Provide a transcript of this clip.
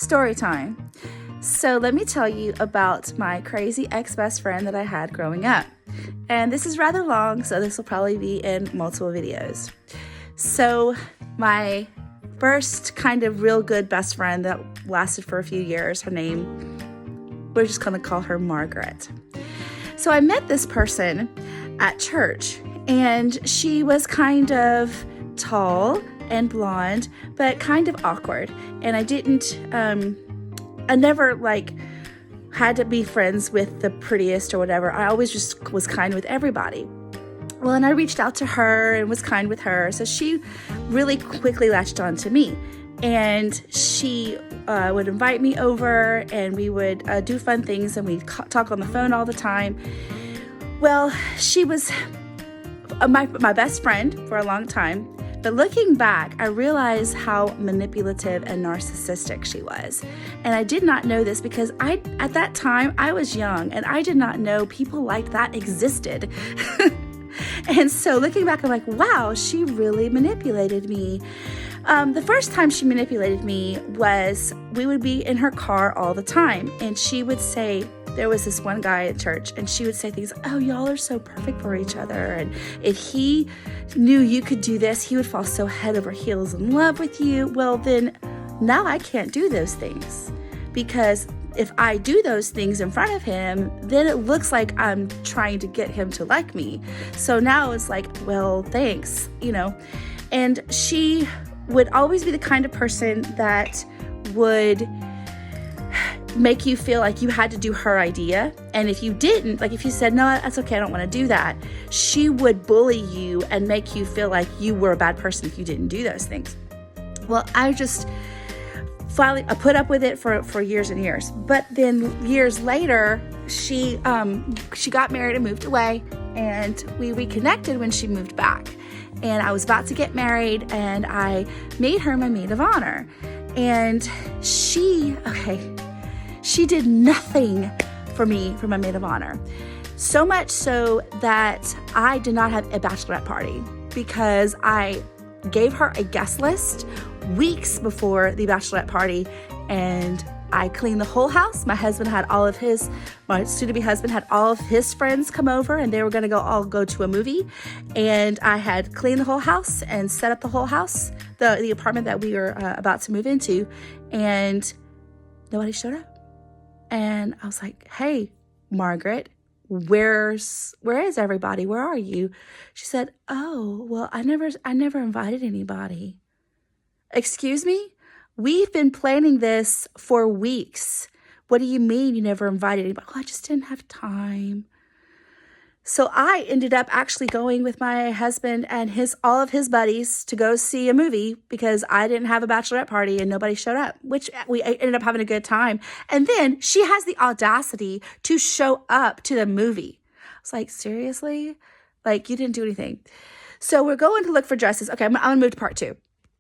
Story time. So let me tell you about my crazy ex-best friend that I had growing up. And this is rather long, so this will probably be in multiple videos. So my first kind of real good best friend that lasted for a few years, her name, we're just going to call her Margaret. So I met this person at church, and she was kind of tall and blonde, but kind of awkward. And I never had to be friends with the prettiest or whatever. I always just was kind with everybody. Well, and I reached out to her and was kind with her. So she really quickly latched on to me. And she would invite me over, and we would do fun things, and we'd talk on the phone all the time. Well, she was my best friend for a long time. But looking back, I realized how manipulative and narcissistic she was. And I did not know this because at that time, I was young, and I did not know people like that existed. And so looking back, I'm like, wow, she really manipulated me. The first time she manipulated me was we would be in her car all the time. And she would say, there was this one guy at church, and she would say things, oh, y'all are so perfect for each other. And if he knew you could do this, he would fall so head over heels in love with you. Well, then now I can't do those things, because if I do those things in front of him, then it looks like I'm trying to get him to like me. So now it's like, well, thanks, And she would always be the kind of person that would make you feel like you had to do her idea. And if you didn't, if you said, no, that's okay, I don't want to do that, she would bully you and make you feel like you were a bad person if you didn't do those things. Well, I just finally put up with it for years and years. But then years later, she got married and moved away, and we reconnected when she moved back. And I was about to get married, and I made her my maid of honor. And she did nothing for me for my maid of honor. So much so that I did not have a bachelorette party, because I gave her a guest list weeks before the bachelorette party, and I cleaned the whole house. My soon-to-be husband had all of his friends come over, and they were going to all go to a movie. And I had cleaned the whole house and set up the whole house, the apartment that we were about to move into, and nobody showed up. And I was like, hey, Margaret, where is everybody? Where are you? She said, oh, well, I never invited anybody. Excuse me? We've been planning this for weeks. What do you mean you never invited anybody? Oh, I just didn't have time. So I ended up actually going with my husband and all of his buddies to go see a movie, because I didn't have a bachelorette party and nobody showed up, which we ended up having a good time. And then she has the audacity to show up to the movie. I was like, seriously? You didn't do anything. So we're going to look for dresses. Okay, I'm going to move to part 2.